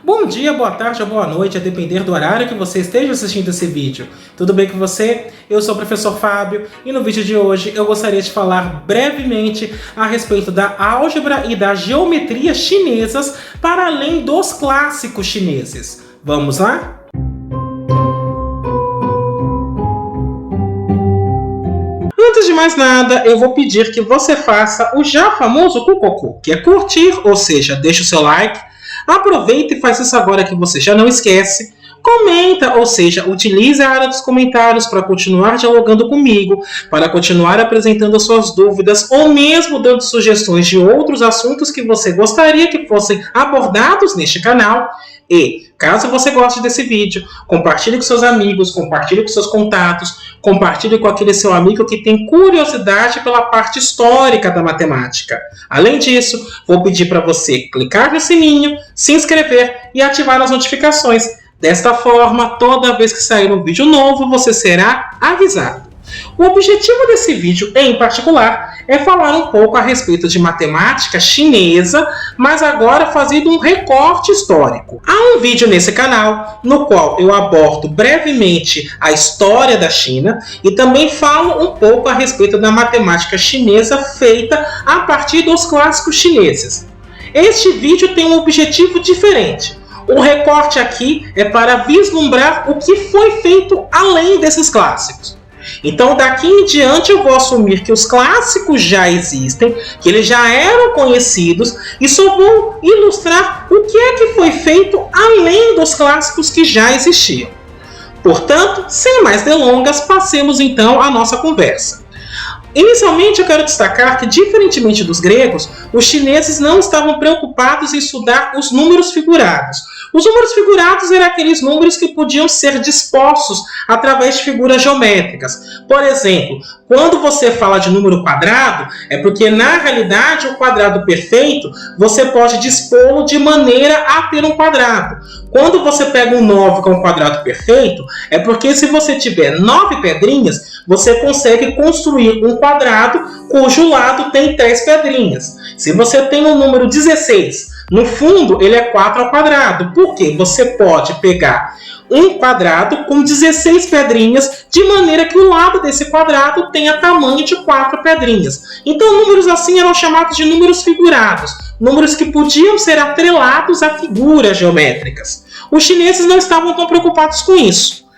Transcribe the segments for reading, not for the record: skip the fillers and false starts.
Bom dia, boa tarde ou boa noite, a depender do horário que você esteja assistindo esse vídeo. Tudo bem com você? Eu sou o professor Fábio e no vídeo de hoje eu gostaria de falar brevemente a respeito da álgebra e da geometria chinesas para além dos clássicos chineses. Vamos lá? Antes de mais nada, eu vou pedir que você faça o já famoso cucucu, que é curtir, ou seja, deixa o seu like. Aproveita e faz isso agora que você já não esquece. Comenta, ou seja, utilize a área dos comentários para continuar dialogando comigo, para continuar apresentando as suas dúvidas ou mesmo dando sugestões de outros assuntos que você gostaria que fossem abordados neste canal. E, caso você goste desse vídeo, compartilhe com seus amigos, compartilhe com seus contatos, compartilhe com aquele seu amigo que tem curiosidade pela parte histórica da matemática. Além disso, vou pedir para você clicar no sininho, se inscrever e ativar as notificações. Desta forma, toda vez que sair um vídeo novo, você será avisado. O objetivo desse vídeo, em particular, é falar um pouco a respeito de matemática chinesa, mas agora fazendo um recorte histórico. Há um vídeo nesse canal no qual eu abordo brevemente a história da China e também falo um pouco a respeito da matemática chinesa feita a partir dos clássicos chineses. Este vídeo tem um objetivo diferente. O recorte aqui é para vislumbrar o que foi feito além desses clássicos. Então, daqui em diante, eu vou assumir que os clássicos já existem, que eles já eram conhecidos, e só vou ilustrar o que é que foi feito além dos clássicos que já existiam. Portanto, sem mais delongas, passemos então à nossa conversa. Inicialmente, eu quero destacar que, diferentemente dos gregos, os chineses não estavam preocupados em estudar os números figurados. Os números figurados eram aqueles números que podiam ser dispostos através de figuras geométricas. Por exemplo, quando você fala de número quadrado, é porque, na realidade, o quadrado perfeito, você pode dispô-lo de maneira a ter um quadrado. Quando você pega um 9 com um quadrado perfeito, é porque se você tiver 9 pedrinhas, você consegue construir um quadrado cujo lado tem 3 pedrinhas. Se você tem o número 16, no fundo ele é 4 ao quadrado. Por quê? Você pode pegar um quadrado com 16 pedrinhas, de maneira que o lado desse quadrado tenha tamanho de 4 pedrinhas. Então, números assim eram chamados de números figurados, números que podiam ser atrelados a figuras geométricas. Os chineses não estavam tão preocupados com isso.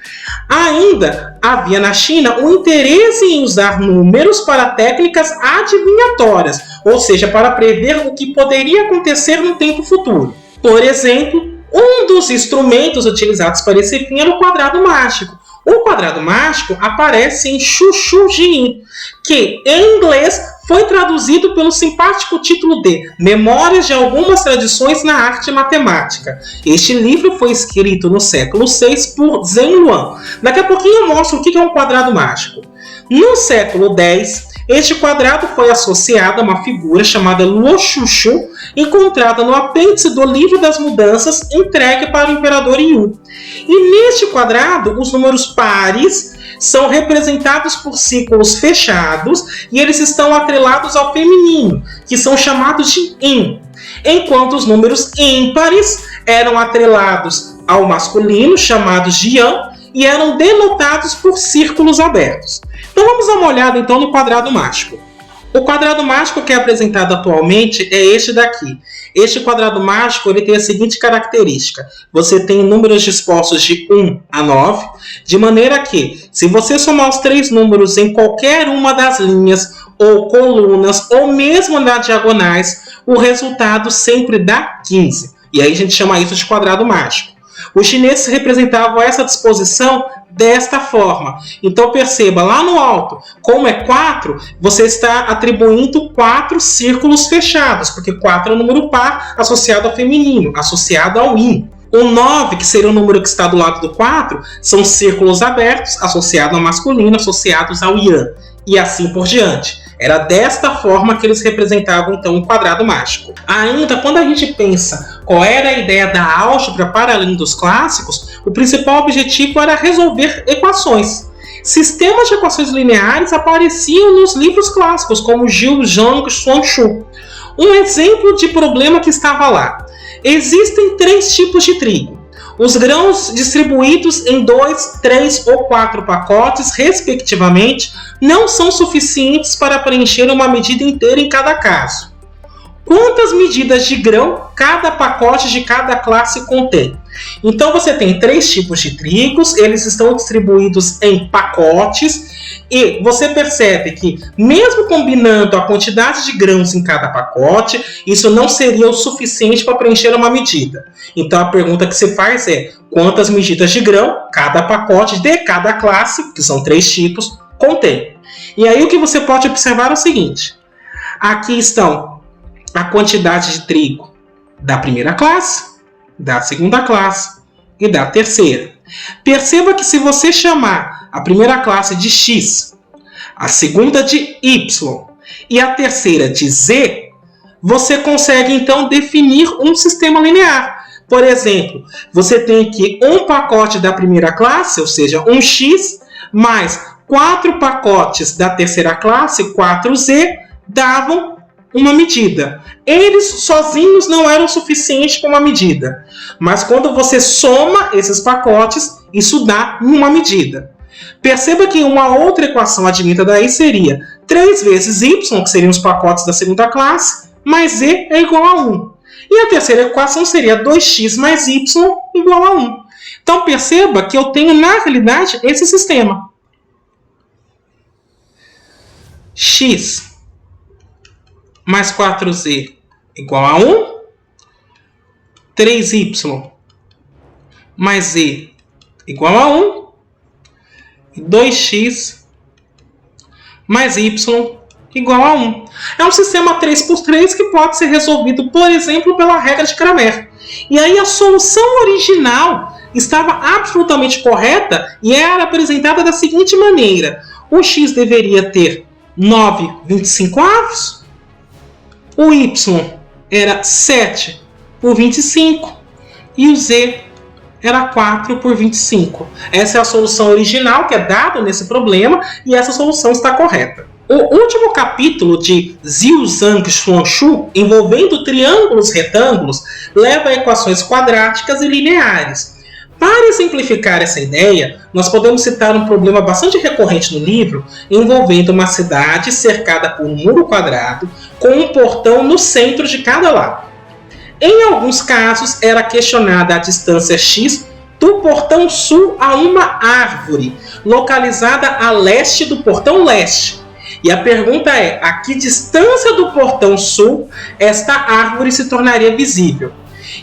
Ainda havia na China um interesse em usar números para técnicas adivinhatórias, ou seja, para prever o que poderia acontecer no tempo futuro. Por exemplo, um dos instrumentos utilizados para esse fim era o quadrado mágico. O quadrado mágico aparece em Xu Xu Jian, que em inglês foi traduzido pelo simpático título de Memórias de Algumas Tradições na Arte Matemática. Este livro foi escrito no século VI por Zhen Luan. Daqui a pouquinho eu mostro o que é um quadrado mágico. No século X, este quadrado foi associado a uma figura chamada Luo Shushu, encontrada no apêndice do Livro das Mudanças entregue para o imperador Yu. E neste quadrado, os números pares são representados por círculos fechados e eles estão atrelados ao feminino, que são chamados de yin, enquanto os números ímpares eram atrelados ao masculino, chamados de yang, e eram denotados por círculos abertos. Então vamos dar uma olhada então no quadrado mágico. O quadrado mágico que é apresentado atualmente é este daqui. Este quadrado mágico ele tem a seguinte característica. Você tem números dispostos de 1 a 9, de maneira que, se você somar os 3 números em qualquer uma das linhas, ou colunas, ou mesmo nas diagonais, o resultado sempre dá 15. E aí a gente chama isso de quadrado mágico. Os chineses representavam essa disposição desta forma. Então perceba, lá no alto, como é 4, você está atribuindo 4 círculos fechados, porque 4 é um número par associado ao feminino, associado ao yin. O 9, que seria o número que está do lado do 4, são círculos abertos, associados ao masculino, associados ao yang, e assim por diante. Era desta forma que eles representavam, então, o quadrado mágico. Ainda, quando a gente pensa qual era a ideia da álgebra para além dos clássicos, o principal objetivo era resolver equações. Sistemas de equações lineares apareciam nos livros clássicos, como Zhou Zhang Xuanxu. Um exemplo de problema que estava lá Existem 3 tipos de trigo. Os grãos distribuídos em 2, 3 ou 4 pacotes, respectivamente, não são suficientes para preencher uma medida inteira em cada caso. Quantas medidas de grão cada pacote de cada classe contém? Então você tem 3 tipos de trigos, eles estão distribuídos em pacotes e você percebe que mesmo combinando a quantidade de grãos em cada pacote, isso não seria o suficiente para preencher uma medida. Então a pergunta que se faz é quantas medidas de grão cada pacote de cada classe, que são 3 tipos, contém. E aí o que você pode observar é o seguinte, aqui estão a quantidade de trigo da primeira classe, da segunda classe e da terceira. Perceba que se você chamar a primeira classe de X, a segunda de Y e a terceira de Z, você consegue então definir um sistema linear. Por exemplo, você tem aqui um pacote da primeira classe, ou seja, um X, mais 4 pacotes da terceira classe, 4Z, davam uma medida. Eles sozinhos não eram suficientes para uma medida, mas quando você soma esses pacotes, isso dá uma medida. Perceba que uma outra equação advinda daí seria 3 vezes y, que seriam os pacotes da segunda classe, mais z é igual a 1. E a terceira equação seria 2x mais y igual a 1. Então perceba que eu tenho na realidade esse sistema. X mais 4z igual a 1, 3y mais z igual a 1, e 2x mais y igual a 1. É um sistema 3x3 que pode ser resolvido, por exemplo, pela regra de Cramér. E aí a solução original estava absolutamente correta e era apresentada da seguinte maneira. O x deveria ter 9/25, o y era 7/25 e o z era 4/25. Essa é a solução original que é dada nesse problema e essa solução está correta. O último capítulo de Xiuzhang Xuanxu, envolvendo triângulos retângulos, leva a equações quadráticas e lineares. Para exemplificar essa ideia, nós podemos citar um problema bastante recorrente no livro, envolvendo uma cidade cercada por um muro quadrado, com um portão no centro de cada lado. Em alguns casos, era questionada a distância x do portão sul a uma árvore, localizada a leste do portão leste. E a pergunta é, a que distância do portão sul esta árvore se tornaria visível?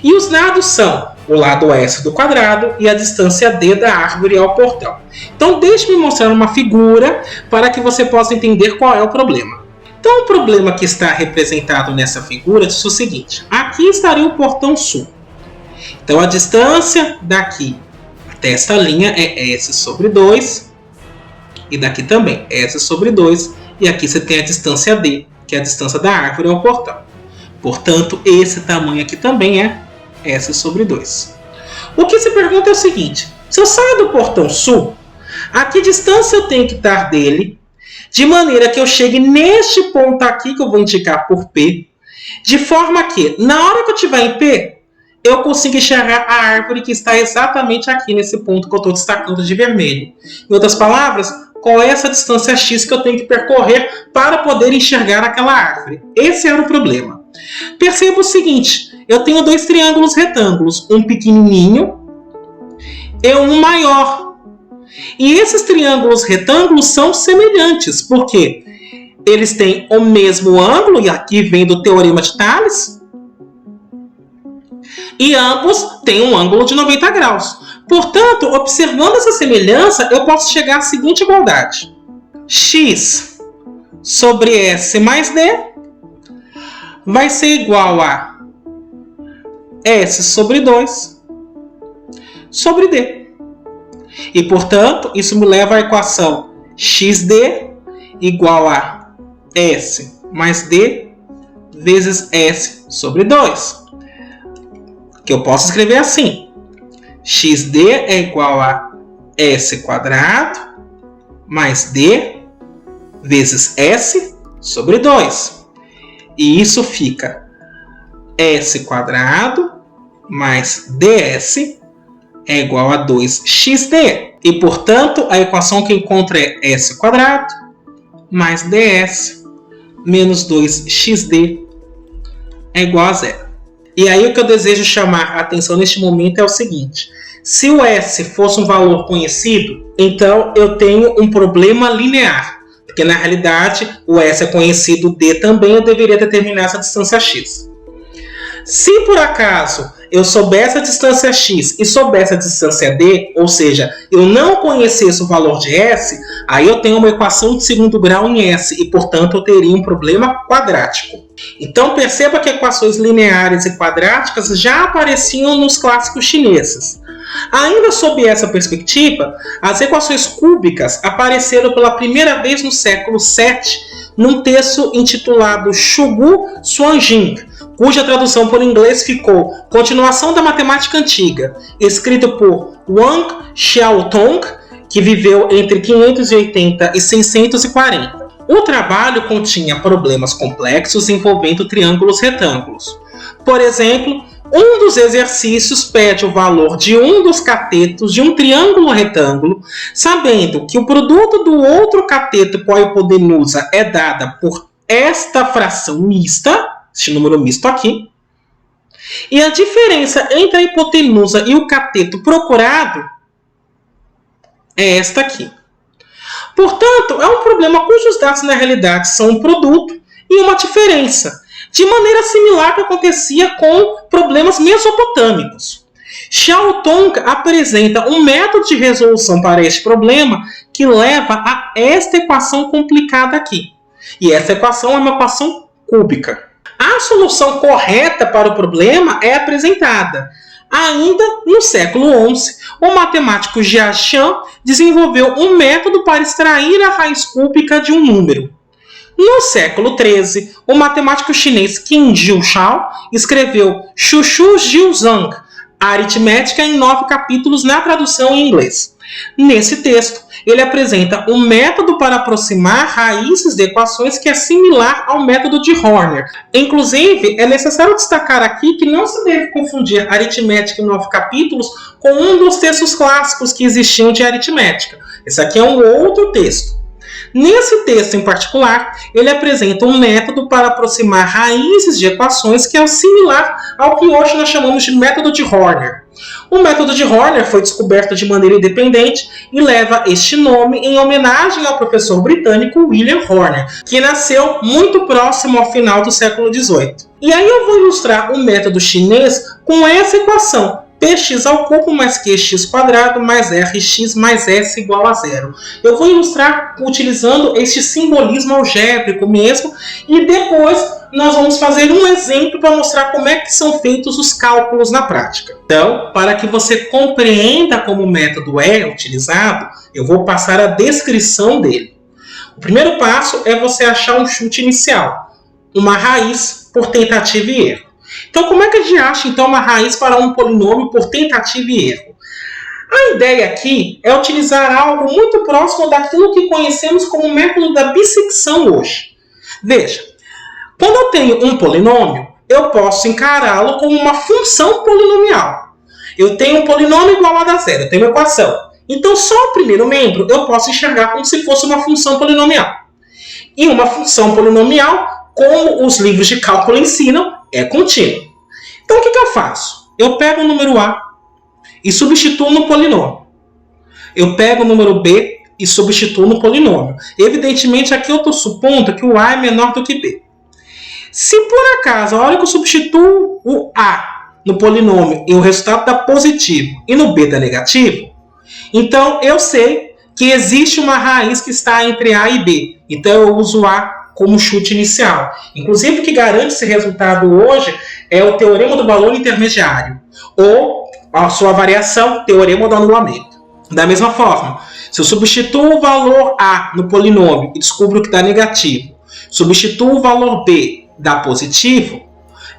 E os dados são o lado S do quadrado e a distância D da árvore ao portão. Então deixe-me mostrar uma figura para que você possa entender qual é o problema. Então o problema que está representado nessa figura diz o seguinte, aqui estaria o portão sul. Então a distância daqui até esta linha é S sobre 2 e daqui também S sobre 2 e aqui você tem a distância D, que é a distância da árvore ao portão. Portanto, esse tamanho aqui também é S sobre 2. O que se pergunta é o seguinte, se eu saio do portão sul, a que distância eu tenho que estar dele, de maneira que eu chegue neste ponto aqui, que eu vou indicar por P, de forma que, na hora que eu estiver em P, eu consigo enxergar a árvore que está exatamente aqui nesse ponto que eu estou destacando de vermelho. Em outras palavras, qual é essa distância x que eu tenho que percorrer para poder enxergar aquela árvore? Esse era o problema. Perceba o seguinte, eu tenho 2 triângulos retângulos, um pequenininho e um maior. E esses triângulos retângulos são semelhantes, porque eles têm o mesmo ângulo, e aqui vem do Teorema de Tales, e ambos têm um ângulo de 90 graus. Portanto, observando essa semelhança, eu posso chegar à seguinte igualdade. X sobre S mais D vai ser igual a S sobre 2 sobre D. E, portanto, isso me leva à equação XD igual a S mais D vezes S sobre 2. Que eu posso escrever assim. XD é igual a S quadrado mais D vezes S sobre 2. E isso fica S quadrado mais ds é igual a 2xd. E, portanto, a equação que encontra é s² mais ds menos 2xd é igual a 0. E aí o que eu desejo chamar a atenção neste momento é o seguinte. Se o s fosse um valor conhecido, então eu tenho um problema linear. Porque na realidade o s é conhecido, o d também, eu deveria determinar essa distância x. Se por acaso eu soubesse a distância x e soubesse a distância d, ou seja, eu não conhecesse o valor de s, aí eu tenho uma equação de segundo grau em s e, portanto, eu teria um problema quadrático. Então perceba que equações lineares e quadráticas já apareciam nos clássicos chineses. Ainda sob essa perspectiva, as equações cúbicas apareceram pela primeira vez no século VII, num texto intitulado Shugu Suanjing, cuja tradução por inglês ficou Continuação da Matemática Antiga, escrito por Wang Xiaotong, que viveu entre 580 e 640. O trabalho continha problemas complexos envolvendo triângulos retângulos. Por exemplo, um dos exercícios pede o valor de um dos catetos de um triângulo retângulo, sabendo que o produto do outro cateto com a hipotenusa é dada por esta fração mista, este número misto aqui, e a diferença entre a hipotenusa e o cateto procurado é esta aqui. Portanto, é um problema cujos dados na realidade são um produto e uma diferença, de maneira similar que acontecia com problemas mesopotâmicos. Xiaotong apresenta um método de resolução para este problema que leva a esta equação complicada aqui. E essa equação é uma equação cúbica. A solução correta para o problema é apresentada. Ainda no século XI, o matemático Jia Xian desenvolveu um método para extrair a raiz cúbica de um número. No século XIII, o matemático chinês Qin Jiushao escreveu Shushu Jiuzhang, a aritmética em 9 capítulos na tradução em inglês. Nesse texto, ele apresenta um método para aproximar raízes de equações que é similar ao método de Horner. Inclusive, é necessário destacar aqui que não se deve confundir aritmética em 9 capítulos com um dos textos clássicos que existiam de aritmética. Esse aqui é um outro texto. Nesse texto em particular, ele apresenta um método para aproximar raízes de equações que é similar ao que hoje nós chamamos de método de Horner. O método de Horner foi descoberto de maneira independente e leva este nome em homenagem ao professor britânico William Horner, que nasceu muito próximo ao final do século XVIII. E aí eu vou ilustrar o método chinês com essa equação, px ao cubo mais qx² mais rx mais s igual a 0. Eu vou ilustrar utilizando este simbolismo algébrico mesmo e depois nós vamos fazer um exemplo para mostrar como é que são feitos os cálculos na prática. Então, para que você compreenda como o método é utilizado, eu vou passar a descrição dele. O primeiro passo é você achar um chute inicial, uma raiz por tentativa e erro. Então, como é que a gente acha então uma raiz para um polinômio por tentativa e erro? A ideia aqui é utilizar algo muito próximo daquilo que conhecemos como método da bissecção hoje. Veja, quando eu tenho um polinômio, eu posso encará-lo como uma função polinomial. Eu tenho um polinômio igual a dar zero, eu tenho uma equação. Então, só o primeiro membro eu posso enxergar como se fosse uma função polinomial. E uma função polinomial, como os livros de cálculo ensinam, é contínua. Então, o que eu faço? Eu pego o número A e substituo no polinômio. Eu pego o número B e substituo no polinômio. Evidentemente, aqui eu estou supondo que o A é menor do que B. Se por acaso, a hora que eu substituo o A no polinômio e o resultado dá positivo e no B dá negativo, então eu sei que existe uma raiz que está entre A e B. Então eu uso A como chute inicial. Inclusive, o que garante esse resultado hoje é o teorema do valor intermediário, ou a sua variação, teorema do anulamento. Da mesma forma, se eu substituo o valor A no polinômio e descubro que dá negativo, substituo o valor B dá positivo,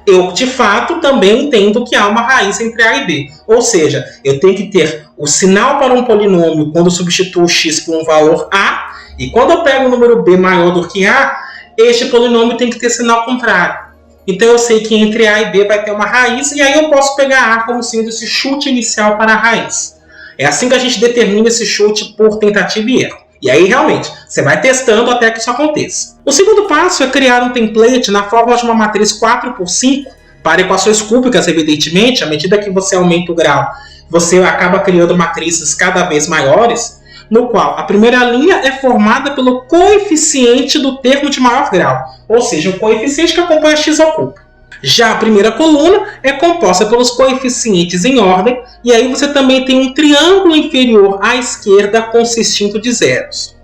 eu, de fato, também entendo que há uma raiz entre A e B. Ou seja, eu tenho que ter o sinal para um polinômio quando eu substituo x por um valor A, e quando eu pego um número B maior do que A, este polinômio tem que ter sinal contrário. Então eu sei que entre A e B vai ter uma raiz, e aí eu posso pegar A como sendo esse chute inicial para a raiz. É assim que a gente determina esse chute por tentativa e erro. E aí, realmente, você vai testando até que isso aconteça. O segundo passo é criar um template na forma de uma matriz 4x5, para equações cúbicas, evidentemente. À medida que você aumenta o grau, você acaba criando matrizes cada vez maiores, no qual a primeira linha é formada pelo coeficiente do termo de maior grau, ou seja, o coeficiente que acompanha x ao cubo. Já a primeira coluna é composta pelos coeficientes em ordem, e aí você também tem um triângulo inferior à esquerda consistindo de zeros.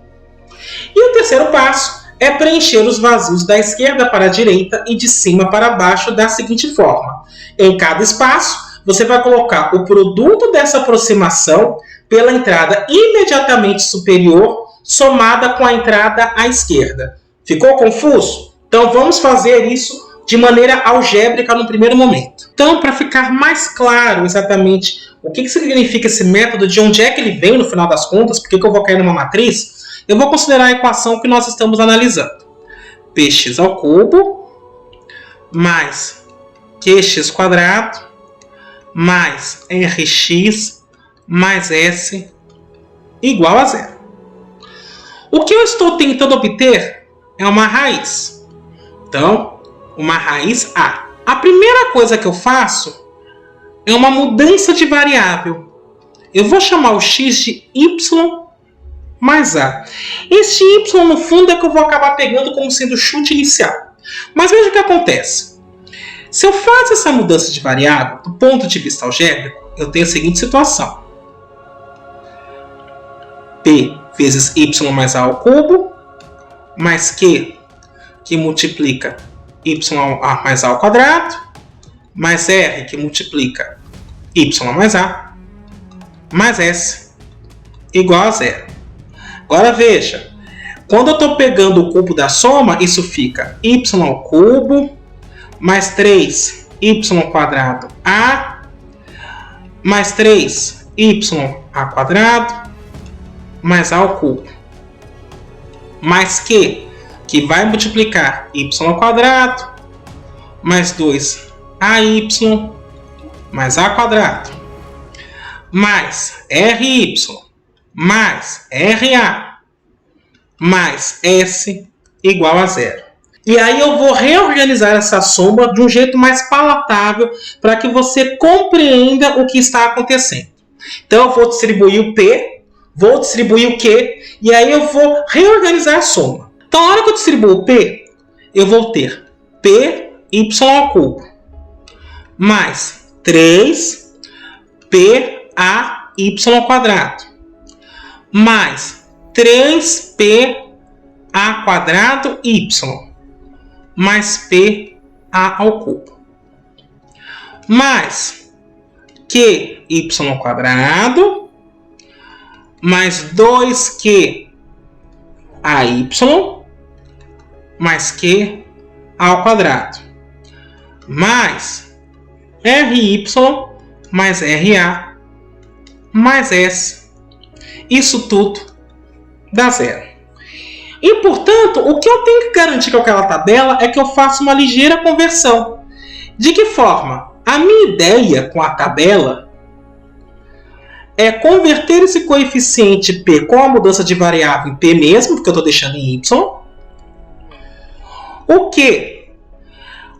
E o terceiro passo é preencher os vazios da esquerda para a direita e de cima para baixo da seguinte forma. Em cada espaço, você vai colocar o produto dessa aproximação pela entrada imediatamente superior, somada com a entrada à esquerda. Ficou confuso? Então vamos fazer isso de maneira algébrica no primeiro momento. Então, para ficar mais claro exatamente o que significa esse método, de onde é que ele vem no final das contas, por que eu vou cair numa matriz, eu vou considerar a equação que nós estamos analisando. Px ao cubo mais qx quadrado mais rx mais s igual a zero. O que eu estou tentando obter é uma raiz. Então, uma raiz A. A primeira coisa que eu faço é uma mudança de variável. Eu vou chamar o x de y mais A. Este y, no fundo, é que eu vou acabar pegando como sendo o chute inicial. Mas veja o que acontece. Se eu faço essa mudança de variável, do ponto de vista algébrico, eu tenho a seguinte situação. P vezes y mais A ao cubo, mais Q, que multiplica y mais A ao quadrado, mais R, que multiplica y mais A, mais S, igual a zero. Agora veja, quando eu estou pegando o cubo da soma, isso fica y ao cubo, mais 3y quadrado A, mais 3y A quadrado, mais A ao cubo, mais Q, que vai multiplicar y ao quadrado, mais 2ay, mais A quadrado, mais ry, mais ra, mais s igual a zero. E aí eu vou reorganizar essa soma de um jeito mais palatável para que você compreenda o que está acontecendo. Então eu vou distribuir o P, vou distribuir o Q, e aí eu vou reorganizar a soma. Então, na hora que eu distribuo o P, eu vou ter Py ao cubo mais 3Pay ao quadrado mais 3P A quadrado y mais P A ao cubo mais QY ao quadrado mais 2Q AY mais Q ao quadrado mais RY mais RA mais S. Isso tudo dá zero. E, portanto, o que eu tenho que garantir com aquela tabela é que eu faço uma ligeira conversão. De que forma? A minha ideia com a tabela é converter esse coeficiente P com a mudança de variável em P mesmo, porque eu estou deixando em Y. O que?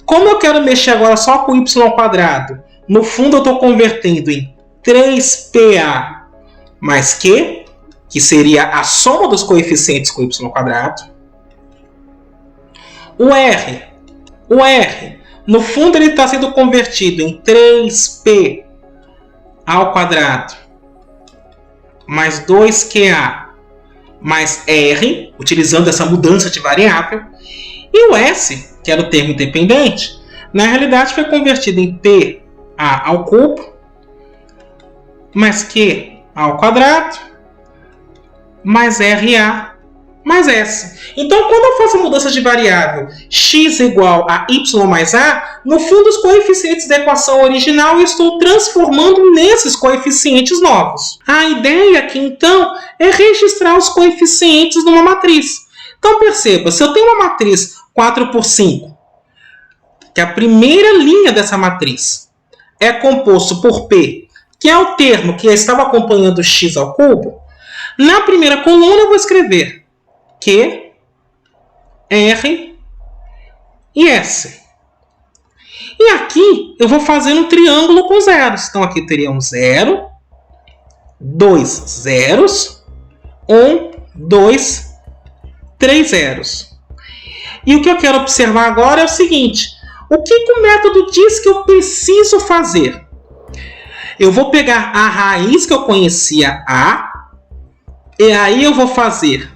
Como eu quero mexer agora só com Y ao quadrado, no fundo eu estou convertendo em 3PA mais Q, que seria a soma dos coeficientes com y ao quadrado. O R, no fundo ele está sendo convertido em 3P ao quadrado mais 2QA mais R, utilizando essa mudança de variável. E o S, que era o termo independente, na realidade foi convertido em PA ao cubo mais Q ao quadrado mais RA mais S. Então, quando eu faço a mudança de variável x igual a y mais a, no fundo os coeficientes da equação original eu estou transformando nesses coeficientes novos. A ideia aqui, então, é registrar os coeficientes numa matriz. Então, perceba, se eu tenho uma matriz 4 por 5, que a primeira linha dessa matriz é composto por P, que é o termo que estava acompanhando x ao cubo, na primeira coluna eu vou escrever Q, R e S. E aqui eu vou fazer um triângulo com zeros. Então aqui teria um 0, 2 zeros, 1, 2, 3 zeros. E o que eu quero observar agora é o seguinte: o que o método diz que eu preciso fazer? Eu vou pegar a raiz que eu conhecia A, e aí eu vou fazer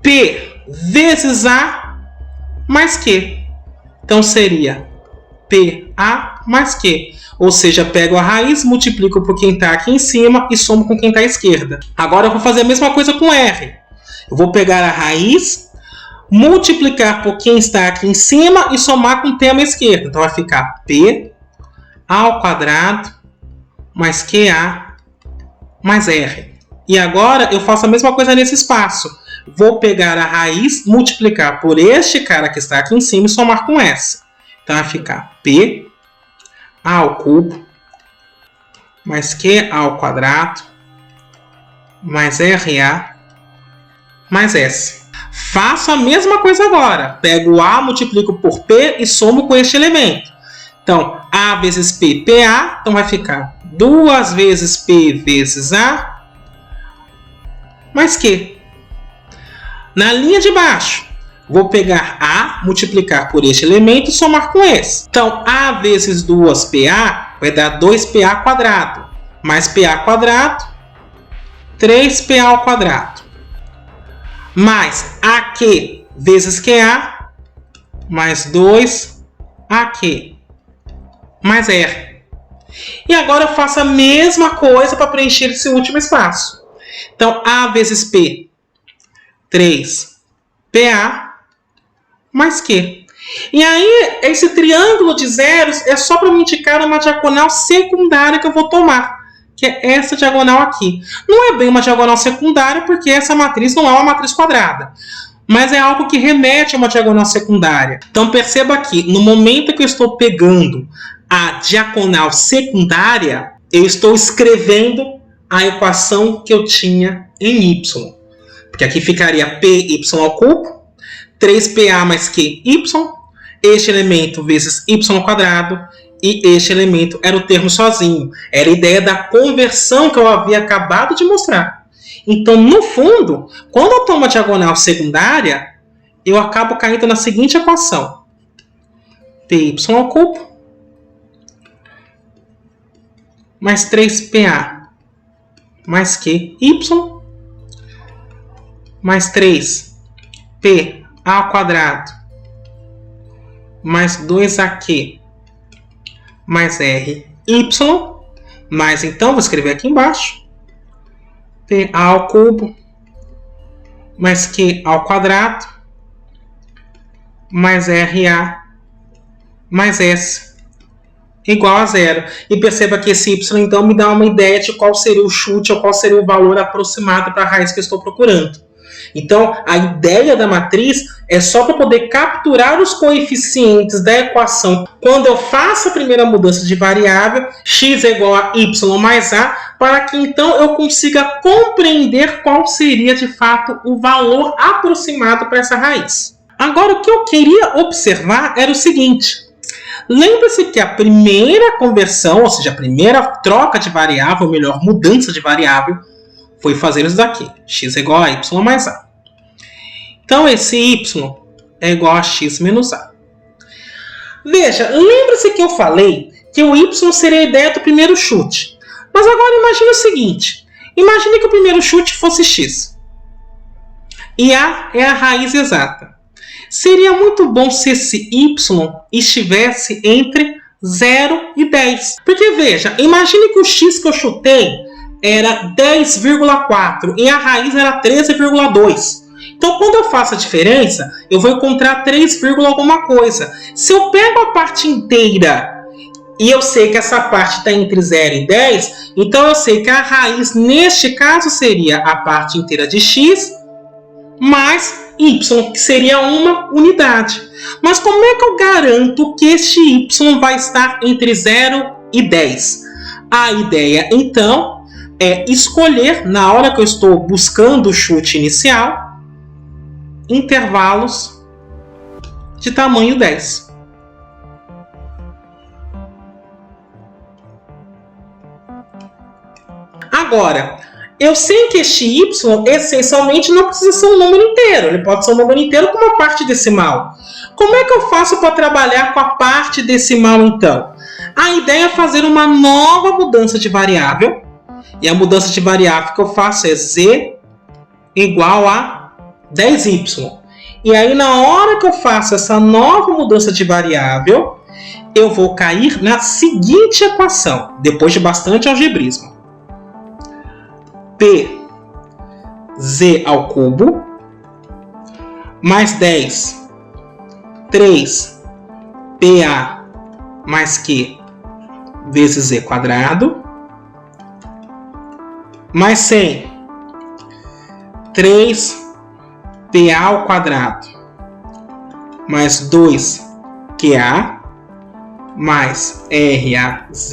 P vezes A mais Q. Então seria PA mais Q. Ou seja, pego a raiz, multiplico por quem está aqui em cima e somo com quem está à esquerda. Agora eu vou fazer a mesma coisa com R. Eu vou pegar a raiz, multiplicar por quem está aqui em cima e somar com o termo à esquerda. Então vai ficar P ao quadrado mais QA mais R. E agora eu faço a mesma coisa nesse espaço. Vou pegar a raiz, multiplicar por este cara que está aqui em cima e somar com S. Então vai ficar P ao cubo mais Q ao quadrado mais RA mais S. Faço a mesma coisa agora. Pego o A, multiplico por P e somo com este elemento. Então, A vezes P, PA. Então vai ficar 2 vezes P vezes A mais Q. Na linha de baixo, vou pegar A, multiplicar por este elemento e somar com esse. Então, A vezes 2PA vai dar 2PA quadrado. Mais PA quadrado, 3PA ao quadrado. Mais AQ vezes QA, mais 2AQ, mais R. E agora eu faço a mesma coisa para preencher esse último espaço. Então, A vezes P, 3PA, mais Q. E aí, esse triângulo de zeros é só para me indicar uma diagonal secundária que eu vou tomar, que é essa diagonal aqui. Não é bem uma diagonal secundária, porque essa matriz não é uma matriz quadrada, mas é algo que remete a uma diagonal secundária. Então, perceba aqui, no momento que eu estou pegando a diagonal secundária, eu estou escrevendo a equação que eu tinha em y. Porque aqui ficaria py ao cubo, 3pa mais qy, este elemento vezes y ao quadrado, e este elemento era o termo sozinho. Era a ideia da conversão que eu havia acabado de mostrar. Então, no fundo, quando eu tomo a diagonal secundária, eu acabo caindo na seguinte equação. Py ao cubo mais 3pa mais qy mais 3p ao quadrado mais 2aq mais ry, mais então, vou escrever aqui embaixo, p ao cubo mais q ao quadrado mais ra mais s igual a 0. E perceba que esse y então me dá uma ideia de qual seria o chute ou qual seria o valor aproximado para a raiz que eu estou procurando. Então, a ideia da matriz é só para poder capturar os coeficientes da equação quando eu faço a primeira mudança de variável, x é igual a y mais a, para que então eu consiga compreender qual seria de fato o valor aproximado para essa raiz. Agora, o que eu queria observar era o seguinte. Lembre-se que a primeira conversão, ou seja, a primeira troca de variável, ou melhor, mudança de variável, foi fazer isso daqui. X é igual a y mais a. Então, esse y é igual a x menos a. Veja, lembre-se que eu falei que o y seria a ideia do primeiro chute. Mas agora imagine o seguinte. Imagine que o primeiro chute fosse x. E a é a raiz exata. Seria muito bom se esse y estivesse entre 0 e 10. Porque, veja, imagine que o x que eu chutei era 10,4 e a raiz era 13,2. Então, quando eu faço a diferença, eu vou encontrar 3, alguma coisa. Se eu pego a parte inteira e eu sei que essa parte está entre 0 e 10, então eu sei que a raiz, neste caso, seria a parte inteira de x mais y, que seria uma unidade. Mas como é que eu garanto que este y vai estar entre 0 e 10? A ideia, então, é escolher, na hora que eu estou buscando o chute inicial, intervalos de tamanho 10. Agora, eu sei que este y, essencialmente, não precisa ser um número inteiro. Ele pode ser um número inteiro com uma parte decimal. Como é que eu faço para trabalhar com a parte decimal, então? A ideia é fazer uma nova mudança de variável. E a mudança de variável que eu faço é z igual a 10y. E aí, na hora que eu faço essa nova mudança de variável, eu vou cair na seguinte equação, depois de bastante algebrismo. Pz ao cubo mais 10, 3pa mais q vezes z quadrado, mais 100, 3pa ao quadrado mais 2qa mais raz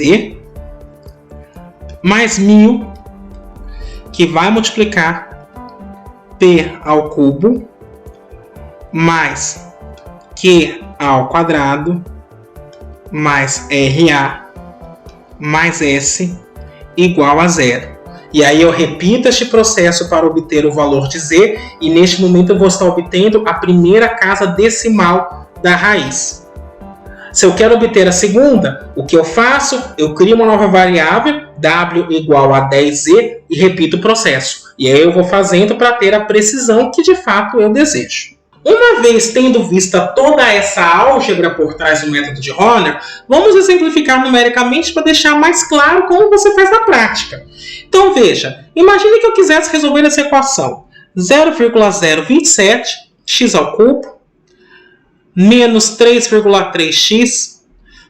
mais 1000, que vai multiplicar p ao cubo mais q ao quadrado mais ra mais s igual a 0. E aí eu repito este processo para obter o valor de z, e neste momento eu vou estar obtendo a primeira casa decimal da raiz. Se eu quero obter a segunda, o que eu faço? Eu crio uma nova variável, w igual a 10z, e repito o processo. E aí eu vou fazendo para ter a precisão que de fato eu desejo. Uma vez tendo vista toda essa álgebra por trás do método de Horner, vamos exemplificar numericamente para deixar mais claro como você faz na prática. Então veja, imagine que eu quisesse resolver essa equação 0,027 x ao cubo menos 3,3x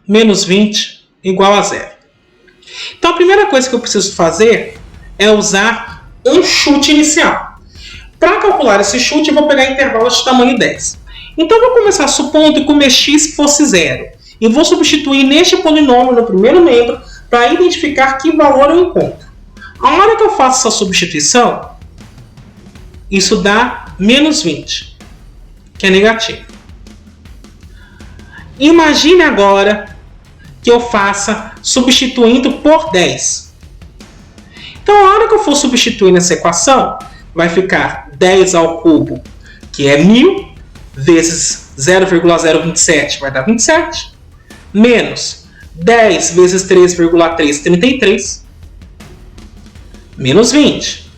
menos 20 igual a 0. Então a primeira coisa que eu preciso fazer é usar um chute inicial. Para calcular esse chute, eu vou pegar intervalos de tamanho 10. Então eu vou começar supondo que o meu x fosse 0. E vou substituir neste polinômio no primeiro membro para identificar que valor eu encontro. A hora que eu faço essa substituição, isso dá menos 20, que é negativo. Imagine agora que eu faça substituindo por 10. Então, a hora que eu for substituir nessa equação, vai ficar 10 ao cubo, que é 1000, vezes 0,027, vai dar 27, menos 10 vezes 3,3, 33, menos 20.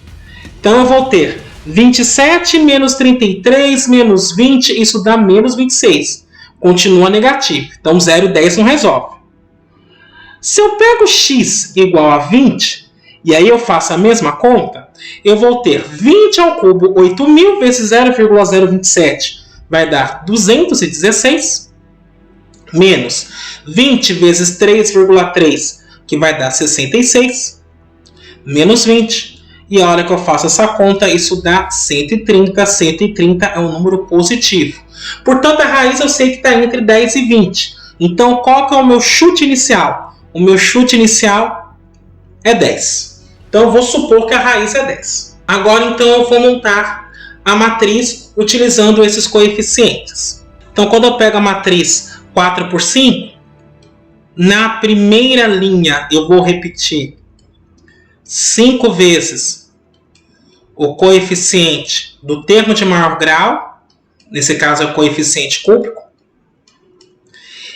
Então, eu vou ter 27 menos 33 menos 20, isso dá menos 26. Continua negativo. Então, 0 e 10 não resolve. Se eu pego x igual a 20, e aí eu faço a mesma conta, eu vou ter 20 ao cubo, 8.000 vezes 0,027, vai dar 216, menos 20 vezes 3,3, que vai dar 66, menos 20. E a hora que eu faço essa conta, isso dá 130. 130 é um número positivo. Portanto, a raiz eu sei que está entre 10 e 20. Então, qual que é o meu chute inicial? O meu chute inicial é 10. Então, eu vou supor que a raiz é 10. Agora, então, eu vou montar a matriz utilizando esses coeficientes. Então, quando eu pego a matriz 4 por 5, na primeira linha eu vou repetir 5 vezes o coeficiente do termo de maior grau, nesse caso é o coeficiente cúbico.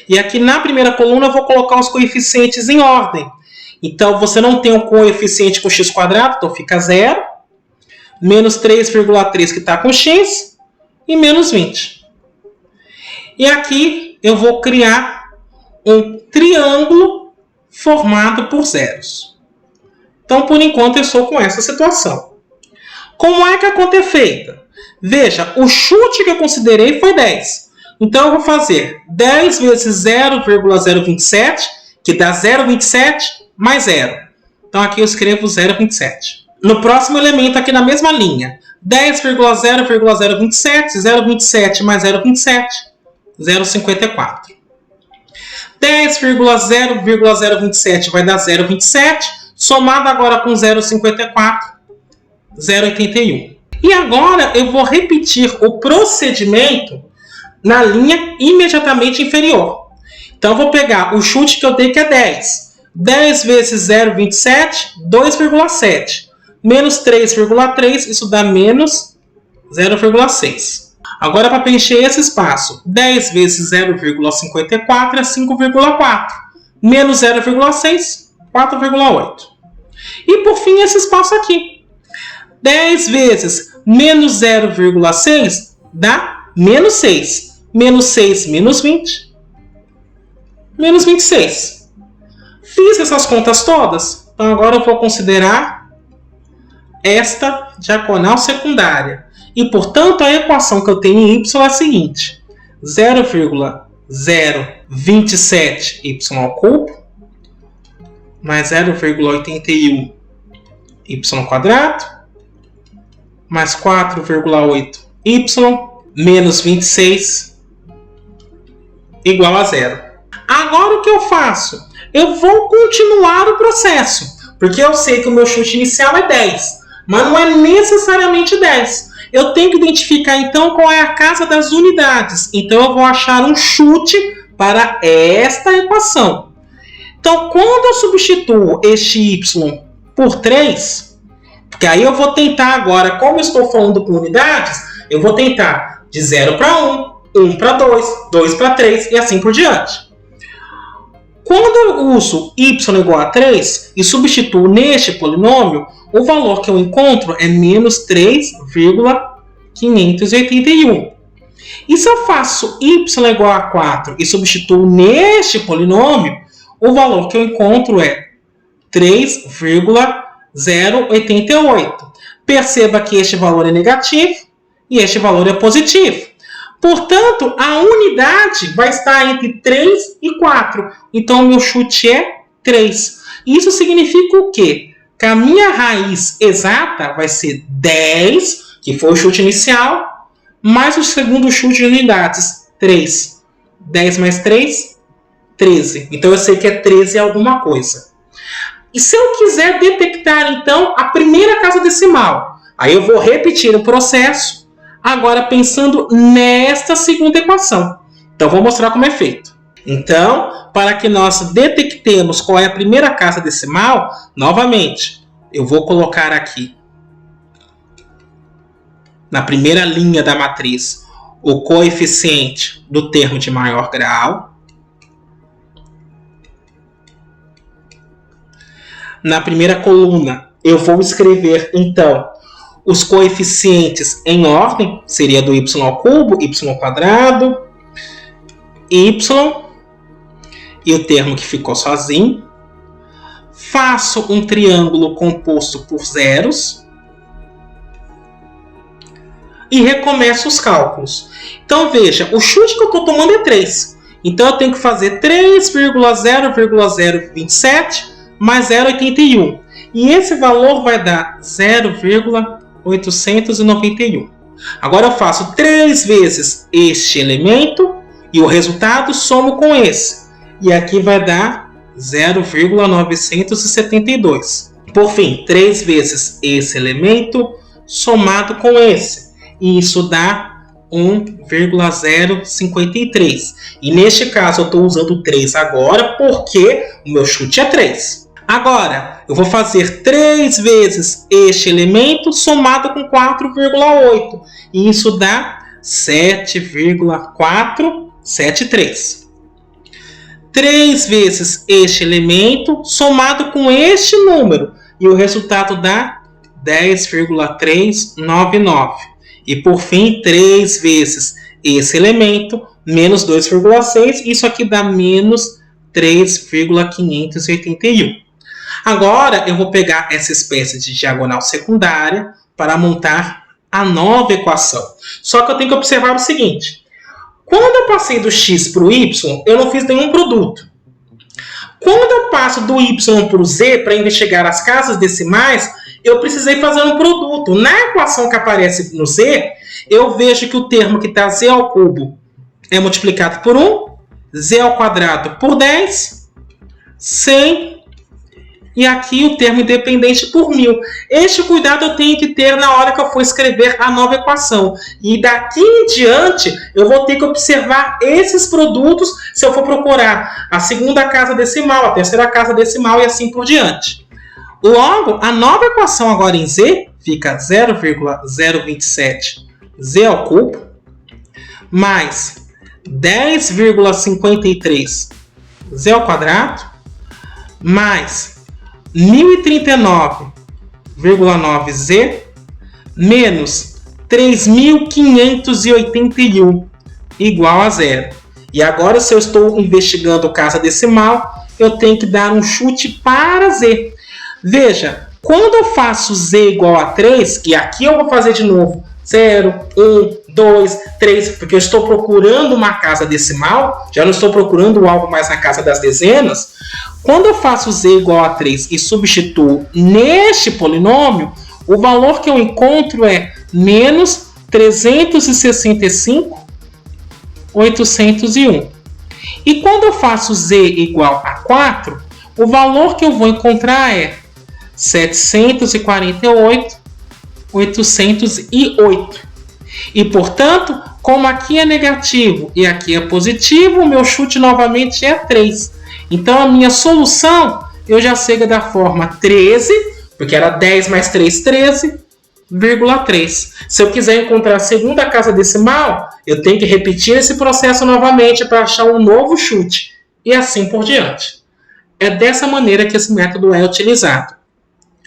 E aqui na primeira coluna eu vou colocar os coeficientes em ordem. Então você não tem um coeficiente com x quadrado, então fica 0, menos 3,3 que está com x, e menos 20. E aqui eu vou criar um triângulo formado por zeros. Então, por enquanto, eu estou com essa situação. Como é que a conta é feita? Veja, o chute que eu considerei foi 10. Então, eu vou fazer 10 vezes 0,027, que dá 0,27 mais 0. Então, aqui eu escrevo 0,27. No próximo elemento, aqui na mesma linha, 10,0,027, 0,27 mais 0,27, 0,54. 10,0,027 vai dar 0,27, somado agora com 0,54, 0,81. E agora eu vou repetir o procedimento na linha imediatamente inferior. Então eu vou pegar o chute que eu dei, que é 10. 10 vezes 0,27, 2,7. Menos 3,3, isso dá menos 0,6. Agora, para preencher esse espaço, 10 vezes 0,54 é 5,4. Menos 0,6, 4,8. E, por fim, esse espaço aqui. 10 vezes menos 0,6 dá menos 6. Menos 6, menos 20. Menos 26. Fiz essas contas todas. Então, agora eu vou considerar esta diagonal secundária. E, portanto, a equação que eu tenho em y é a seguinte. 0,027y ao cubo mais 0,81y quadrado mais 4,8y menos 26 igual a 0. Agora o que eu faço? Eu vou continuar o processo, porque eu sei que o meu chute inicial é 10, mas não é necessariamente 10. Eu tenho que identificar, então, qual é a casa das unidades. Então, eu vou achar um chute para esta equação. Então, quando eu substituo este y por 3, porque aí eu vou tentar agora, como eu estou falando por unidades, eu vou tentar de 0 para 1, 1 para 2, 2 para 3 e assim por diante. Quando eu uso y igual a 3 e substituo neste polinômio, o valor que eu encontro é menos 3,581. E se eu faço y igual a 4 e substituo neste polinômio, o valor que eu encontro é 3,088. Perceba que este valor é negativo e este valor é positivo. Portanto, a unidade vai estar entre 3 e 4. Então, o meu chute é 3. Isso significa o quê? Que a minha raiz exata vai ser 10, que foi o chute inicial, mais o segundo chute de unidades, 3. 10 mais 3, 13. Então, eu sei que é 13 alguma coisa. E se eu quiser detectar, então, a primeira casa decimal, aí eu vou repetir o processo, agora pensando nesta segunda equação. Então, vou mostrar como é feito. Então, para que nós detectemos qual é a primeira casa decimal, novamente, eu vou colocar aqui, na primeira linha da matriz, o coeficiente do termo de maior grau. Na primeira coluna, eu vou escrever, então, os coeficientes em ordem, seria do y ao cubo, y ao quadrado, y e o termo que ficou sozinho. Faço um triângulo composto por zeros e recomeço os cálculos. Então, veja, o chute que eu estou tomando é 3. Então, eu tenho que fazer 3,0,027 mais 0,81. E esse valor vai dar 0,891. Agora, eu faço 3 vezes este elemento e o resultado somo com esse. E aqui vai dar 0,972. Por fim, 3 vezes esse elemento somado com esse. E isso dá 1,053. E neste caso eu estou usando 3 agora porque o meu chute é 3. Agora, eu vou fazer 3 vezes este elemento somado com 4,8. E isso dá 7,473. 3 vezes este elemento somado com este número. E o resultado dá 10,399. E por fim, 3 vezes esse elemento menos 2,6. Isso aqui dá menos 3,581. Agora eu vou pegar essa espécie de diagonal secundária para montar a nova equação. Só que eu tenho que observar o seguinte. Quando eu passei do x para o y, eu não fiz nenhum produto. Quando eu passo do y para o z para investigar as casas decimais, eu precisei fazer um produto. Na equação que aparece no z, eu vejo que o termo que está z ao cubo é multiplicado por 1, z ao quadrado por 10, 100, e aqui o termo independente por 1000. Este cuidado eu tenho que ter na hora que eu for escrever a nova equação. E daqui em diante, eu vou ter que observar esses produtos se eu for procurar a segunda casa decimal, a terceira casa decimal e assim por diante. Logo, a nova equação agora em z fica 0,027 z ao cubo mais 10,53 z ao quadrado mais 1039,9z menos 3.581 igual a zero. E agora, se eu estou investigando casa decimal, eu tenho que dar um chute para z. Veja, quando eu faço z igual a 3, e aqui eu vou fazer de novo 0, 1, 2, 3, porque eu estou procurando uma casa decimal, já não estou procurando algo mais na casa das dezenas. Quando eu faço z igual a 3 e substituo neste polinômio, o valor que eu encontro é menos 365,801. E quando eu faço z igual a 4, o valor que eu vou encontrar é 748,808. E, portanto, como aqui é negativo e aqui é positivo, o meu chute novamente é 3. Então, a minha solução, eu já sei da forma 13, porque era 10 mais 3, 13,3. Se eu quiser encontrar a segunda casa decimal, eu tenho que repetir esse processo novamente para achar um novo chute. E assim por diante. É dessa maneira que esse método é utilizado.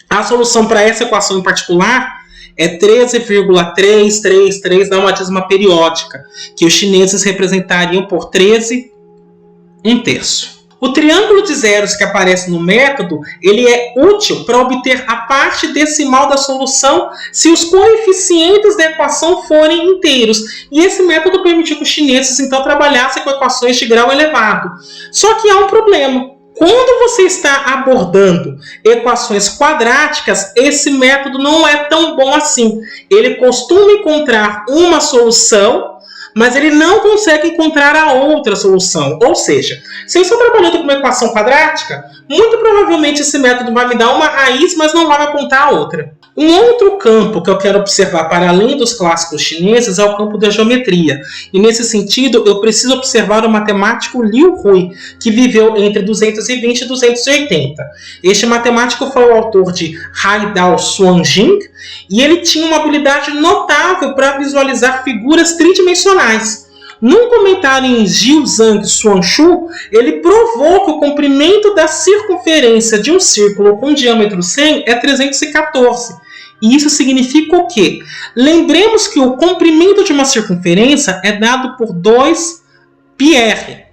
A solução para essa equação em particular é 13,333 da uma dízima periódica, que os chineses representariam por 13 1/3. O triângulo de zeros que aparece no método, ele é útil para obter a parte decimal da solução se os coeficientes da equação forem inteiros. E esse método permitiu que os chineses então trabalhassem com equações de grau elevado. Só que há um problema. Quando você está abordando equações quadráticas, esse método não é tão bom assim. Ele costuma encontrar uma solução, mas ele não consegue encontrar a outra solução. Ou seja, se eu estou trabalhando com uma equação quadrática, muito provavelmente esse método vai me dar uma raiz, mas não vai me apontar a outra. Um outro campo que eu quero observar para além dos clássicos chineses é o campo da geometria. E nesse sentido, eu preciso observar o matemático Liu Hui, que viveu entre 220 e 280. Este matemático foi o autor de Haidao Suanjing, e ele tinha uma habilidade notável para visualizar figuras tridimensionais. Num comentário em Jiuzhang Suanshu, ele provou que o comprimento da circunferência de um círculo com diâmetro 100 é 314. E isso significa o quê? Lembremos que o comprimento de uma circunferência é dado por 2πr.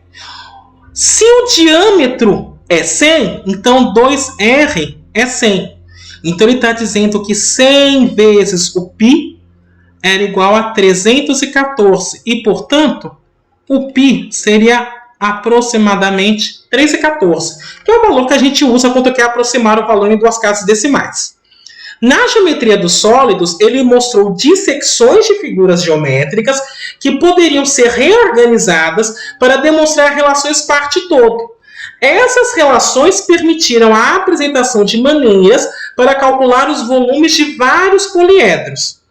Se o diâmetro é 100, então 2r é 100. Então ele está dizendo que 100 vezes o π era igual a 314. E, portanto, o π seria aproximadamente 314, que é o valor que a gente usa quando quer aproximar o valor em duas casas decimais. Na geometria dos sólidos, ele mostrou dissecções de figuras geométricas que poderiam ser reorganizadas para demonstrar relações parte-todo. Essas relações permitiram a apresentação de maneiras para calcular os volumes de vários poliedros.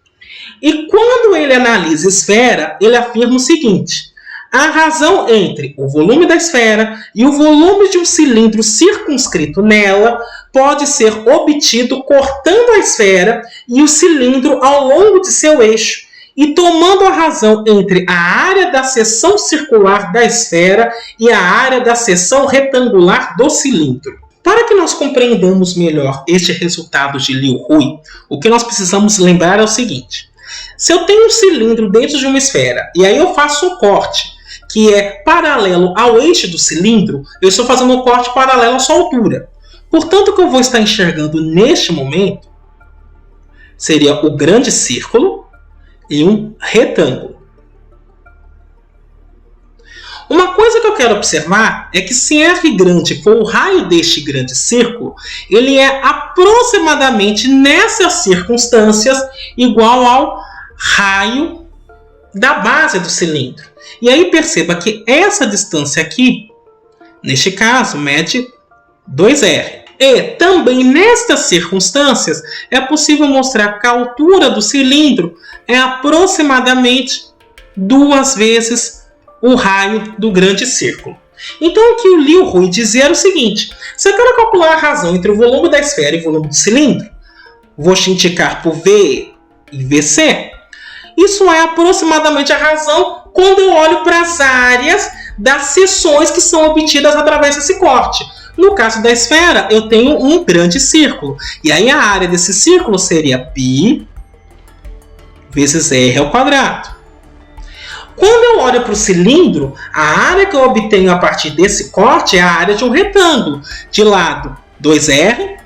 E quando ele analisa esfera, ele afirma o seguinte: a razão entre o volume da esfera e o volume de um cilindro circunscrito nela pode ser obtido cortando a esfera e o cilindro ao longo de seu eixo e tomando a razão entre a área da seção circular da esfera e a área da seção retangular do cilindro. Para que nós compreendamos melhor este resultado de Liu Hui, o que nós precisamos lembrar é o seguinte: se eu tenho um cilindro dentro de uma esfera e aí eu faço um corte que é paralelo ao eixo do cilindro, eu estou fazendo um corte paralelo à sua altura. Portanto, o que eu vou estar enxergando neste momento seria o grande círculo e um retângulo. Uma coisa que eu quero observar é que se R grande for o raio deste grande círculo, ele é aproximadamente nessas circunstâncias igual ao raio da base do cilindro. E aí perceba que essa distância aqui, neste caso, mede 2R. E também nestas circunstâncias é possível mostrar que a altura do cilindro é aproximadamente 2 vezes o raio do grande círculo. Então o que o Liu Hui dizia era o seguinte: se eu quero calcular a razão entre o volume da esfera e o volume do cilindro, vou indicar por V e VC. Isso é aproximadamente a razão quando eu olho para as áreas das seções que são obtidas através desse corte. No caso da esfera, eu tenho um grande círculo. E aí a área desse círculo seria π vezes R ao quadrado. Quando eu olho para o cilindro, a área que eu obtenho a partir desse corte é a área de um retângulo. De lado, 2R,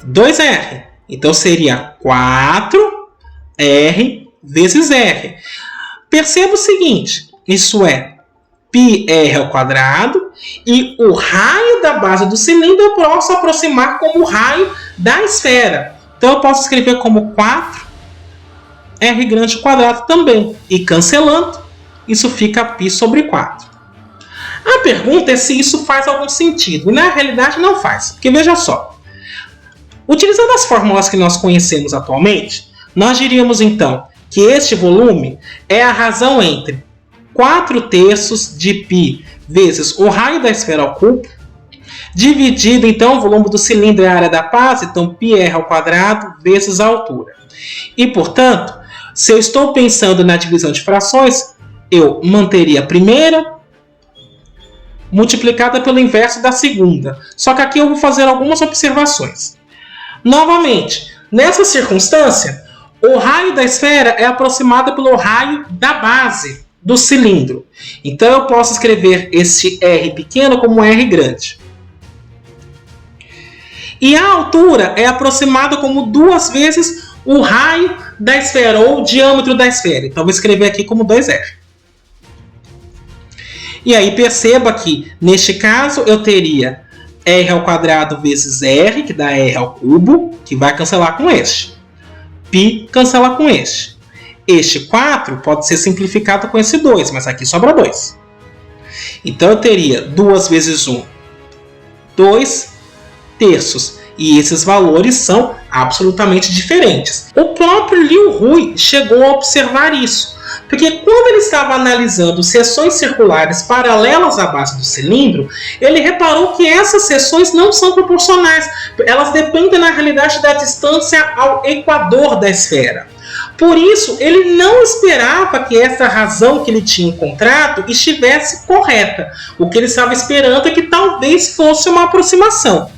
2R. Então seria 4R vezes R. Perceba o seguinte, isso é πr ao quadrado, e o raio da base do cilindro eu posso aproximar como o raio da esfera. Então eu posso escrever como 4r grande ao quadrado também. E cancelando, isso fica π sobre 4. A pergunta é se isso faz algum sentido. E na realidade não faz. Porque veja só, utilizando as fórmulas que nós conhecemos atualmente, nós diríamos então que este volume é a razão entre 4/3 de π vezes o raio da esfera ao cubo, dividido então o volume do cilindro é a área da base, então πr ao quadrado vezes a altura. E portanto, se eu estou pensando na divisão de frações, eu manteria a primeira multiplicada pelo inverso da segunda. Só que aqui eu vou fazer algumas observações. Novamente, nessa circunstância, o raio da esfera é aproximado pelo raio da base do cilindro. Então eu posso escrever esse R pequeno como R grande. E a altura é aproximada como 2 vezes o raio da esfera, ou o diâmetro da esfera. Então vou escrever aqui como 2R. E aí perceba que, neste caso, eu teria R ao quadrado vezes R, que dá R ao cubo, que vai cancelar com este. π cancela com este. Este 4 pode ser simplificado com esse 2, mas aqui sobra 2. Então eu teria 2 vezes 1, 2/3. E esses valores são absolutamente diferentes. O próprio Liu Hui chegou a observar isso, porque quando ele estava analisando seções circulares paralelas à base do cilindro, ele reparou que essas seções não são proporcionais. Elas dependem, na realidade, da distância ao equador da esfera. Por isso, ele não esperava que essa razão que ele tinha encontrado estivesse correta. O que ele estava esperando é que talvez fosse uma aproximação.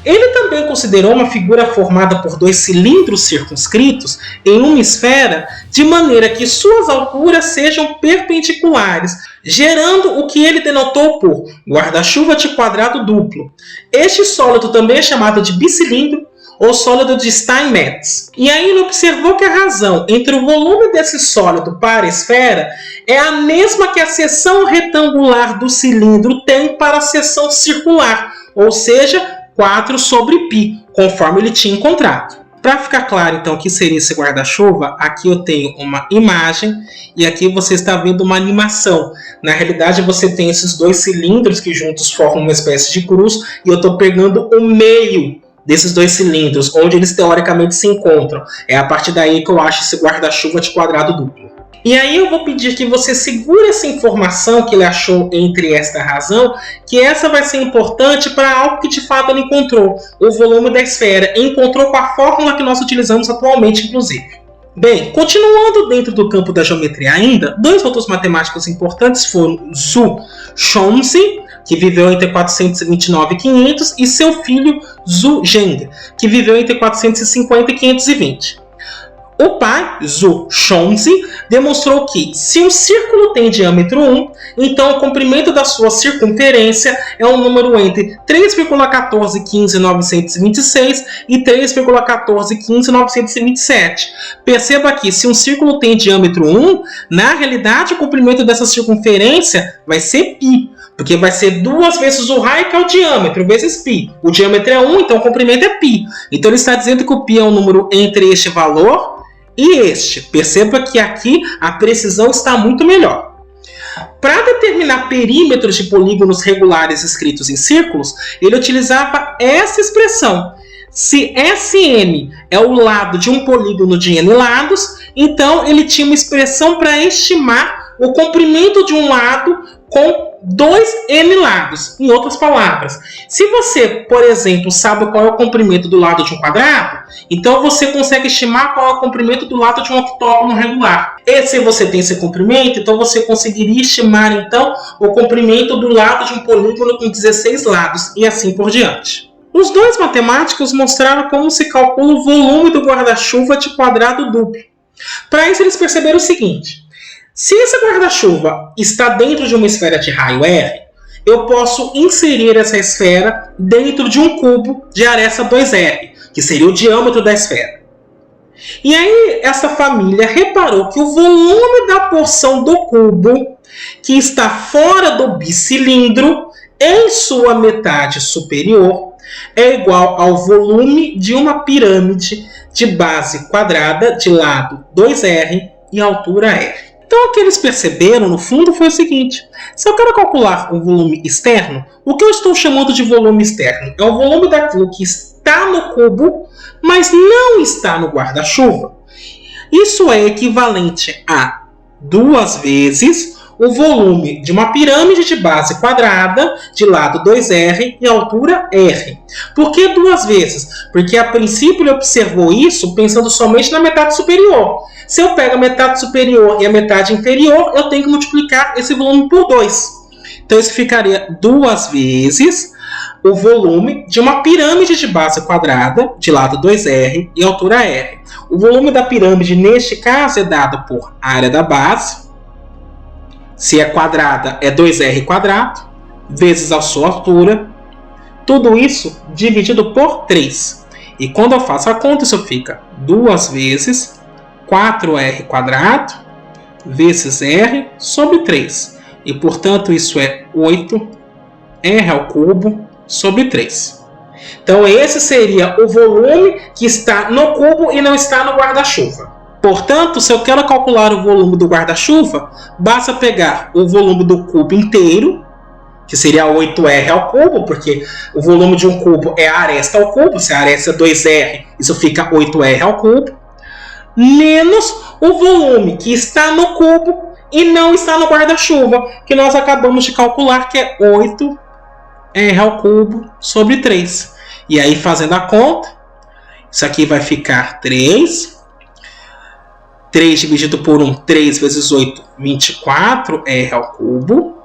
Ele também considerou uma figura formada por 2 cilindros circunscritos em uma esfera, de maneira que suas alturas sejam perpendiculares, gerando o que ele denotou por guarda-chuva de quadrado duplo. Este sólido também é chamado de bicilindro ou sólido de Steinmetz. E aí ele observou que a razão entre o volume desse sólido para a esfera é a mesma que a seção retangular do cilindro tem para a seção circular, ou seja, 4 sobre π, conforme ele tinha encontrado. Para ficar claro, então, o que seria esse guarda-chuva, aqui eu tenho uma imagem e aqui você está vendo uma animação. Na realidade, você tem esses 2 cilindros que juntos formam uma espécie de cruz e eu estou pegando o meio desses 2 cilindros, onde eles teoricamente se encontram. É a partir daí que eu acho esse guarda-chuva de quadrado duplo. E aí eu vou pedir que você segure essa informação que ele achou entre esta razão, que essa vai ser importante para algo que de fato ele encontrou, o volume da esfera, e encontrou com a fórmula que nós utilizamos atualmente, inclusive. Bem, continuando dentro do campo da geometria ainda, 2 outros matemáticos importantes foram Zhu Shouzi, que viveu entre 429 e 500, e seu filho Zhu Zheng, que viveu entre 450 e 520. O pai, Zhu Shongzi, demonstrou que se um círculo tem diâmetro 1, então o comprimento da sua circunferência é um número entre 3,1415926 e 3,1415927. Perceba que se um círculo tem diâmetro 1, na realidade o comprimento dessa circunferência vai ser π, porque vai ser 2 vezes o raio, que é o diâmetro, vezes π. O diâmetro é 1, então o comprimento é π. Então ele está dizendo que o π é um número entre este valor e este. Perceba que aqui a precisão está muito melhor. Para determinar perímetros de polígonos regulares escritos em círculos, ele utilizava essa expressão. Se SM é o lado de um polígono de n lados, então ele tinha uma expressão para estimar o comprimento de um lado com 2n lados. Em outras palavras, se você, por exemplo, sabe qual é o comprimento do lado de um quadrado, então você consegue estimar qual é o comprimento do lado de um octógono regular. E se você tem esse comprimento, então você conseguiria estimar então o comprimento do lado de um polígono com 16 lados e assim por diante. Os dois matemáticos mostraram como se calcula o volume do guarda-chuva de quadrado duplo. Para isso eles perceberam o seguinte: se esse guarda-chuva está dentro de uma esfera de raio R, eu posso inserir essa esfera dentro de um cubo de aresta 2R, que seria o diâmetro da esfera. E aí essa família reparou que o volume da porção do cubo que está fora do bicilindro, em sua metade superior, é igual ao volume de uma pirâmide de base quadrada de lado 2R e altura R. Então o que eles perceberam no fundo foi o seguinte: se eu quero calcular o volume externo, o que eu estou chamando de volume externo é o volume daquilo que está no cubo, mas não está no guarda-chuva. Isso é equivalente a 2 vezes o volume de uma pirâmide de base quadrada de lado 2R e altura R. Por que 2 vezes? Porque a princípio ele observou isso pensando somente na metade superior. Se eu pego a metade superior e a metade inferior, eu tenho que multiplicar esse volume por 2. Então isso ficaria 2 vezes o volume de uma pirâmide de base quadrada de lado 2R e altura R. O volume da pirâmide, neste caso, é dado por área da base. Se é quadrada, é 2R quadrado, vezes a sua altura. Tudo isso dividido por 3. E quando eu faço a conta, isso fica 2 vezes 4R quadrado, vezes R, sobre 3. E, portanto, isso é 8R ao cubo, sobre 3. Então, esse seria o volume que está no cubo e não está no guarda-chuva. Portanto, se eu quero calcular o volume do guarda-chuva, basta pegar o volume do cubo inteiro, que seria 8R ao cubo, porque o volume de um cubo é a aresta ao cubo. Se a aresta é 2R, isso fica 8R ao cubo, menos o volume que está no cubo e não está no guarda-chuva, que nós acabamos de calcular, que é 8R ao cubo sobre 3. E aí, fazendo a conta, isso aqui vai ficar 3. 3 dividido por 1, 3 vezes 8, 24R ao cubo.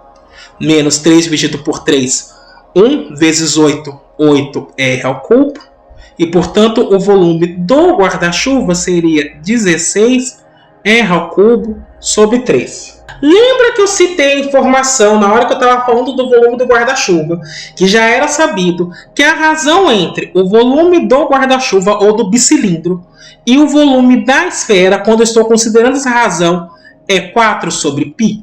Menos 3 dividido por 3, 1 vezes 8, 8R ao cubo. E, portanto, o volume do guarda-chuva seria 16R ao cubo sobre 3. Lembra que eu citei a informação na hora que eu estava falando do volume do guarda-chuva, que já era sabido que a razão entre o volume do guarda-chuva ou do bicilindro e o volume da esfera, quando eu estou considerando essa razão, é 4 sobre π?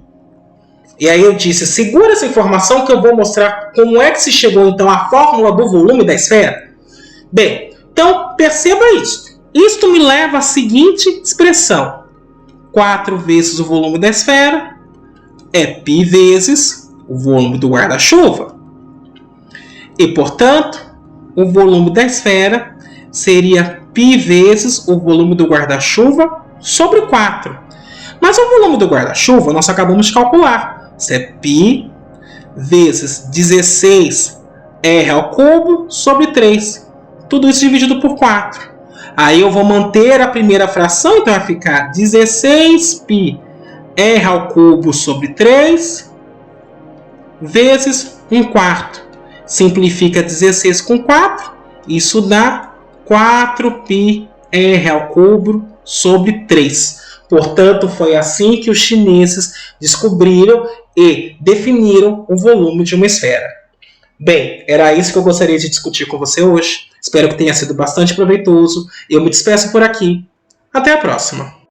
E aí eu disse, segura essa informação que eu vou mostrar como é que se chegou então à fórmula do volume da esfera. Bem, então perceba isso. Isto me leva à seguinte expressão: 4 vezes o volume da esfera é π vezes o volume do guarda-chuva. E, portanto, o volume da esfera seria π vezes o volume do guarda-chuva sobre 4. Mas o volume do guarda-chuva nós acabamos de calcular. Isso é π vezes 16R ao cubo sobre 3. Tudo isso dividido por 4. Aí eu vou manter a primeira fração, então vai ficar 16πr ao cubo sobre 3 vezes 1/4. Simplifica 16 com 4, isso dá 4πr ao cubo sobre 3. Portanto, foi assim que os chineses descobriram e definiram o volume de uma esfera. Bem, era isso que eu gostaria de discutir com você hoje. Espero que tenha sido bastante proveitoso. Eu me despeço por aqui. Até a próxima!